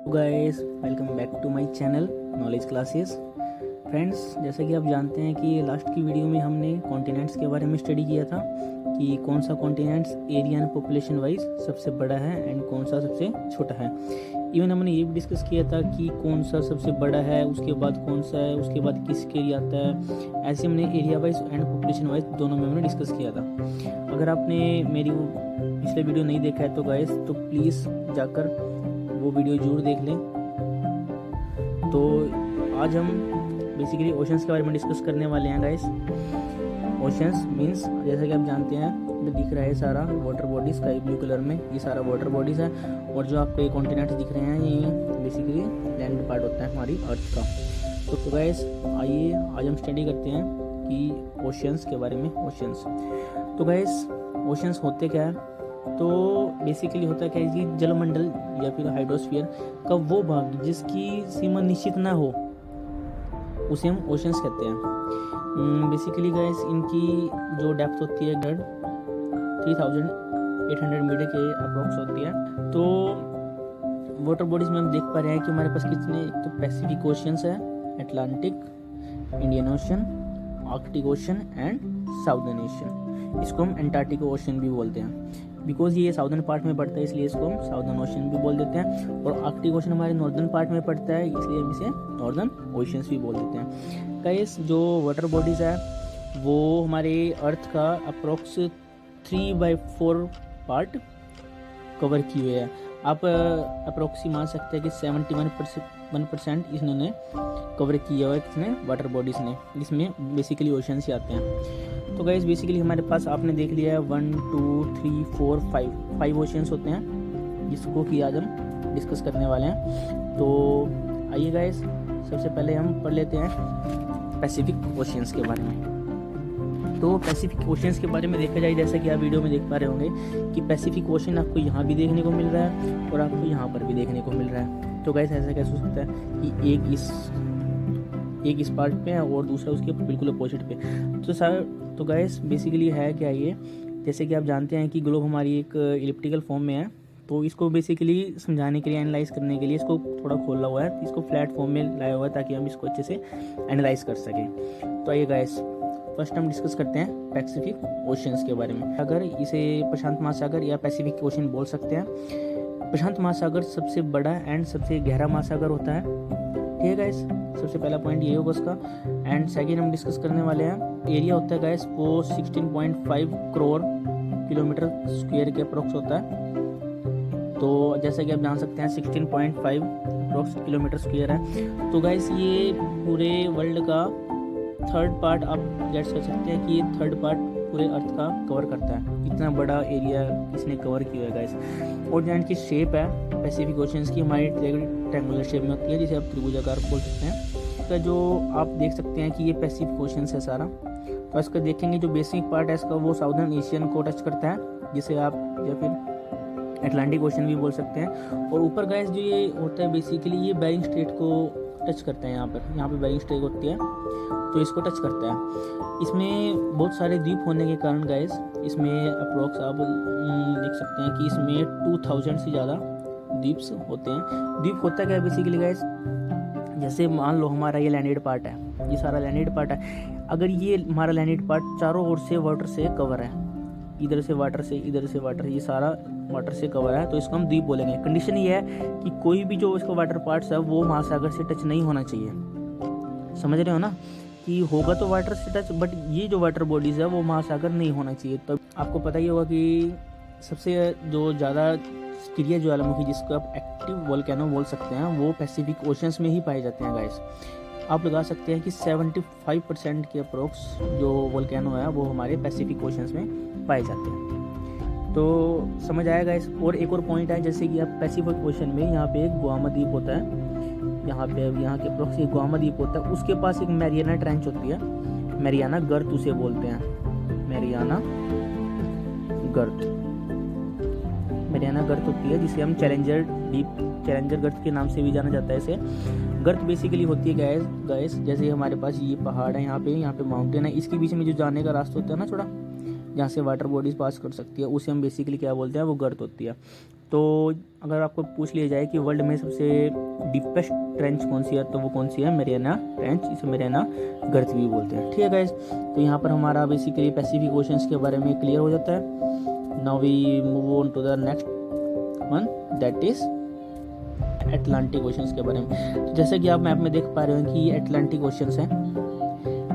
Guys, welcome back to my channel knowledge classes. Friends, जैसा कि आप जानते हैं कि लास्ट की वीडियो में हमने कॉन्टिनेंट्स के बारे में स्टडी किया था कि कौन सा continents area and population wise सबसे बड़ा है एंड कौन सा सबसे छोटा है। इवन हमने ये भी डिस्कस किया था कि कौन सा सबसे बड़ा है, उसके बाद कौन सा है, उसके बाद किसके एरिया आता है। ऐसे हमने area wise and population wise दोनों में हमने डिस्कस किया था। अगर आपने मेरी वो पिछले वीडियो नहीं देखा है तो गाइस तो प्लीज़ जाकर वो वीडियो जरूर देख लें। तो आज हम बेसिकली ओशंस के बारे में डिस्कस करने वाले हैं गाइस। ओशंस मींस जैसा कि आप जानते हैं तो दिख रहा है सारा water bodies sky blue colour में, ये सारा वाटर बॉडीज है। और जो आपको कॉन्टिनेंट्स दिख रहे हैं ये बेसिकली लैंड पार्ट होता है हमारी अर्थ का। तो गाइस आइए आज हम स्टडी करते हैं कि ओशंस के बारे में। ओशंस तो गाइस ओशंस होते क्या है, तो बेसिकली होता है क्या कि जलमंडल या फिर हाइड्रोस्फीयर का वो भाग जिसकी सीमा निश्चित ना हो उसे हम ओशंस कहते हैं। बेसिकली गाइस इनकी जो डेप्थ होती है 3800 मीटर के अप्रोक्स होती है। तो वाटर बॉडीज में हम देख पा रहे हैं कि हमारे पास कितने, एक तो पैसिफिक ओशंस है, Atlantic, Indian ocean, Arctic ocean and southern ocean. इसको हम एंटार्क्टिक ओशन भी बोलते हैं बिकॉज ये साउदर्न पार्ट में पड़ता है, इसलिए इसको हम साउदर्न ओशन भी बोल देते हैं। और आर्कटिक ओशन हमारे नॉर्दर्न पार्ट में पड़ता है, इसलिए हम इसे नॉर्दर्न ओशंस भी बोल देते हैं। गाइस जो वाटर बॉडीज है वो हमारे अर्थ का अप्रोक्स 3/4 पार्ट कवर किए हुए हैं। आप अप्रोक्सी मान सकते हैं कि 71% इन्होंने कवर किया हुआ है, किसने, वाटर बॉडीज ने, जिसमें बेसिकली ओशंस ही आते हैं। तो गाइस बेसिकली हमारे पास आपने देख लिया है 1 2 3 4 5 ओशंस होते हैं जिसको कि आज हम डिस्कस करने वाले हैं। तो आइए गाइस सबसे पहले हम पढ़ लेते हैं पैसिफिक ओशंस के बारे में। तो पैसिफिक ओशंस के बारे में देखा जाए, जैसा कि आप वीडियो में देख पा रहे होंगे कि पैसिफिक ओशन आपको यहाँ भी देखने को मिल रहा है और आपको यहाँ पर भी देखने को मिल रहा है। तो गाइस ऐसा कैसे हो सकता है कि एक इस पार्ट पे है और दूसरा उसके बिल्कुल अपोजिट पे। तो सर तो गाइस बेसिकली है क्या ये, जैसे कि आप जानते हैं कि ग्लोब हमारी एक इलिप्टिकल फॉर्म में है। तो इसको बेसिकली समझाने के लिए, एनालाइज करने के लिए इसको थोड़ा खोला हुआ है, इसको फ्लैट फॉर्म में लाया हुआ है ताकि हम इसको अच्छे से एनालाइज कर सकें। तो आइए गाइस फर्स्ट हम डिस्कस करते हैं पैसिफिक ओशंस के बारे में। अगर इसे प्रशांत महासागर या पैसिफिक ओशन बोल सकते हैं। प्रशांत महासागर सबसे बड़ा एंड सबसे गहरा महासागर होता है, ठीक है गाइस। सबसे पहला पॉइंट ये होगा उसका। एंड सेकेंड हम डिस्कस करने वाले हैं एरिया होता है गाइस वो 16.5 करोड़ किलोमीटर स्क्वायर के अप्रोक्स होता है। तो जैसा कि आप जान सकते हैं 16.5 अप्रोक्स किलोमीटर स्क्वायर है। तो गाइस ये पूरे वर्ल्ड का थर्ड पार्ट, आप गेस कर सकते हैं कि ये थर्ड पार्ट पूरे अर्थ का कवर करता है। इतना बड़ा एरिया इसने कवर किया है गाइस। और जो इनकी शेप है पैसिफिक ओशंस की हमारी ट्रायंगुलर शेप में होती है, जिसे आप त्रिभुजाकार बोल सकते हैं। इसका जो आप देख सकते हैं कि ये पैसिफिक ओशंस है सारा। तो इसका देखेंगे जो बेसिक पार्ट है इसका वो साउदर्न एशियन को टच करता है, जिसे आप या फिर अटलांटिक ओशन भी बोल सकते हैं। और ऊपर गाइस जो ये होता है बेसिकली ये बेरिंग स्ट्रेट को टच करता है। यहाँ पे बेरिंग स्ट्रेट होती है तो इसको टच करता है। इसमें बहुत सारे द्वीप होने के कारण गाइस इसमें अप्रोक्स आप देख सकते हैं कि इसमें 2000 से ज़्यादा द्वीप्स होते हैं। द्वीप होता क्या है बेसिकली गाइस, जैसे मान लो हमारा ये लैंडेड पार्ट है, ये सारा लैंडेड पार्ट है। अगर ये हमारा लैंडेड पार्ट चारों ओर से वाटर से कवर है, इधर से वाटर से, इधर से वाटर, ये सारा वाटर से कवर है, तो इसको हम द्वीप बोलेंगे। कंडीशन ये है कि कोई भी जो इसका वाटर पार्ट्स है वो महासागर से टच नहीं होना चाहिए। समझ रहे हो ना, कि होगा तो वाटर से टच, बट ये जो वाटर बॉडीज है वो महासागर नहीं होना चाहिए। तो आपको पता ही होगा कि सबसे जो ज़्यादा सक्रिय ज्वालामुखी जिसको आप एक्टिव वोल्केनो बोल सकते हैं वो पैसिफिक ओशंस में ही पाए जाते हैं गाइस। आप लगा सकते हैं कि 75% के अप्रोक्स जो वोल्केनो है वो हमारे पैसिफिक ओशंस में पाए जाते हैं। तो समझ आएगा इस। और एक और पॉइंट है, जैसे कि आप पैसिफिक ओशन में यहाँ पे एक गुआमा द्वीप होता है, यहाँ के अप्रोक्स एक गुआमा द्वीप होता है, उसके पास एक मैरियाना ट्रेंच होती है, मैरियाना गर्त उसे बोलते हैं, मैरियाना गर्त होती है, जिसे हम चैलेंजर गर्त के नाम से भी जाना जाता है। इसे गर्त बेसिकली होती है गाइस जैसे हमारे पास ये पहाड़ है, यहाँ पे माउंटेन है, इसके बीच में जो जाने का रास्ता होता है ना छोटा, जहाँ से वाटर बॉडीज पास कर सकती है, उसे हम बेसिकली क्या बोलते हैं, वो गर्त होती है। तो अगर आपको पूछ लिया जाए कि वर्ल्ड में सबसे डीपेस्ट ट्रेंच कौन सी है, तो वो कौन सी है, मैरियाना ट्रेंच, इसे मैरियाना गर्त भी बोलते हैं। ठीक है गाइस, तो यहाँ पर हमारा बेसिकली पैसिफिक ओशंस के बारे में क्लियर हो जाता है। Now we move on to the next one, that is Atlantic oceans के बारे में। तो जैसे कि आप मैप में देख पा रहे हो कि ये अटलांटिक ओशंस हैं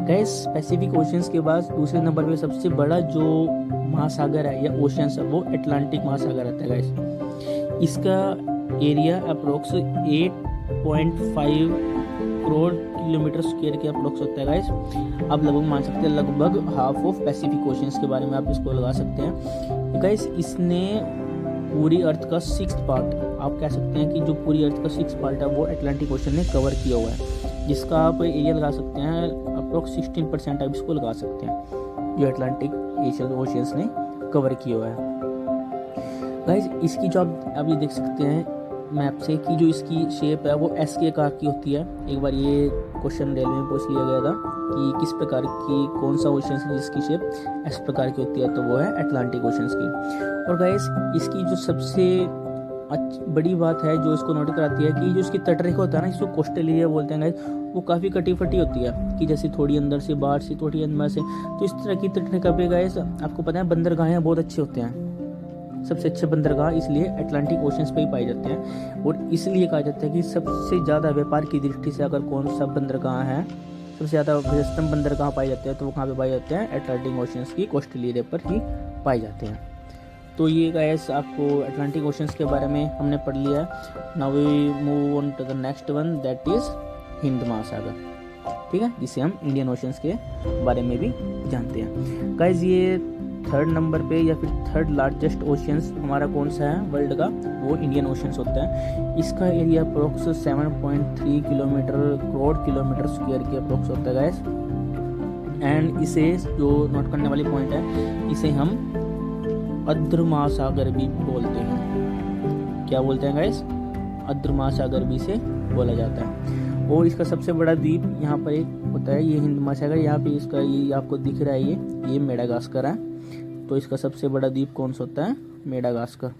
गाइस। पैसिफिक ओशंस के बाद दूसरे नंबर पे सबसे बड़ा जो महासागर है या ओशंस है वो अटलांटिक महासागर आता है गाइस। इसका area approx 8.5 crore kilometre square के अप्रोक्स होता है गाइस। आप लगभग मान सकते हैं लगभग हाफ ऑफ पैसिफिक ओशंस के बारे में आप इसको लगा सकते हैं गाइस। इसने पूरी अर्थ का 6th पार्ट, आप कह सकते हैं कि जो पूरी अर्थ का 6th पार्ट है वो अटलांटिक ओशन ने कवर किया हुआ है, जिसका आप एरिया लगा सकते हैं अप्रोक्स 16% आप इसको लगा सकते हैं जो अटलांटिक ओशंस ने कवर किया हुआ है गाइस। इसकी जो आप ये देख सकते हैं मैप से कि जो इसकी शेप है वो एस के आकार की होती है। एक बार ये क्वेश्चन रेलवे में पूछ लिया गया था कि किस प्रकार की कौन सा ओशन है जिसकी शेप एस प्रकार की होती है, तो वो है अटलांटिक ओशंस की। और गाइस इसकी जो सबसे बड़ी बात है जो इसको नोट कराती है कि जो इसकी तटरेखा होता है ना, इसको कोस्टल एरिया बोलते हैं गाइस, वो काफ़ी कटी फटी होती है कि जैसे थोड़ी अंदर से बाहर से, थोड़ी अंदर से। तो इस तरह की तटरेखा पे गाइस आपको पता है बंदरगाहें बहुत अच्छे होते हैं। सबसे अच्छे बंदरगाह इसलिए अटलांटिक ओशंस पे ही पाए जाते हैं, और इसलिए कहा जाता है कि सबसे ज़्यादा व्यापार की दृष्टि से अगर कौन सा बंदरगाह है, सबसे ज़्यादा व्यस्तम बंदरगाह पाए जाते हैं, तो वो कहाँ पे पाए जाते हैं, अटलांटिक ओशंस की कोस्टल एरिया पर ही पाए जाते हैं। तो ये गाइस आपको अटलांटिक ओशंस के बारे में हमने पढ़ लिया है। Now we move on to the next one, that is Hind महासागर। ठीक है, जिसे हम इंडियन ओशंस के बारे में भी जानते हैं गाइस। ये 3rd नंबर पे या फिर 3rd लार्जेस्ट ओशंस हमारा कौन सा है वर्ल्ड का, वो इंडियन ओशंस होता है। इसका area approx 7.3 crore kilometre square के अप्रोक्स होता है गाइस। एंड इसे जो नोट करने वाली पॉइंट है, इसे हम अर्ध महासागर भी बोलते हैं। क्या बोलते हैं गाइस, अर्ध महासागर भी से बोला जाता है। और इसका सबसे बड़ा द्वीप यहाँ पर एक होता है, ये हिंद महासागर। यहाँ पे इसका ये आपको दिख रहा है, ये मेडागास्कर है। तो इसका सबसे बड़ा द्वीप कौन सा होता है, मेडागास्कर।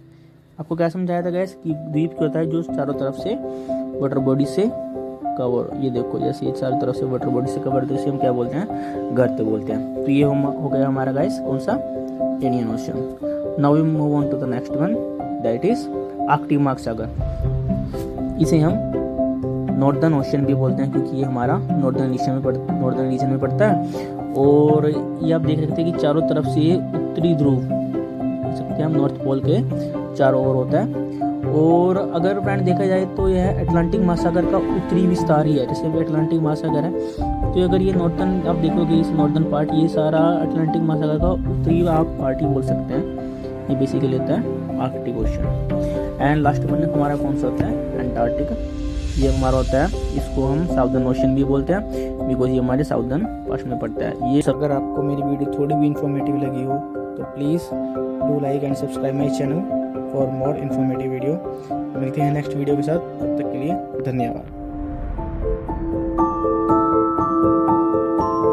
आपको क्या समझाया था गैस कि द्वीप क्या होता है, जो चारों तरफ से वाटर बॉडी से कवर, ये देखो जैसे ये चारों तरफ से वाटर बॉडी से कवर, तो इसे हम क्या बोलते हैं, गर्त बोलते हैं। तो ये हो गया हमारा गैस कौन सा, Indian ocean. Now we move on to the next one, that is Arctic महासागर। इसे हम नॉर्दर्न ओशन भी बोलते हैं क्योंकि ये हमारा नॉर्दर्न रीजन में पड़ता है। और ये आप देख सकते हैं कि चारों तरफ से ये उत्तरी ध्रुव, सकते हैं हम, नॉर्थ पोल के चारों ओर होता है। और अगर फ्रेंड देखा जाए तो यह अटलांटिक महासागर का उत्तरी विस्तार ही है। जैसे भी अटलांटिक महासागर है, तो अगर ये नॉर्थन आप देखोगे, इस नॉर्दर्न पार्ट, ये सारा अटलांटिक महासागर का उत्तरी आप पार्ट ही बोल सकते हैं। ये बेसिकली होता है Arctic ocean. And last one हमारा कौन सा होता है, अंटार्कटिक। ये हमारा होता है, इसको हम साउदर्न ओशन भी बोलते हैं बिकॉज ये हमारे साउदर्न पार्ट में पड़ता है। ये अगर आपको मेरी वीडियो थोड़ी भी इंफॉर्मेटिव लगी हो तो please do like and subscribe my channel for more informative video. मिलते हैं नेक्स्ट वीडियो के साथ, तब तक के लिए धन्यवाद।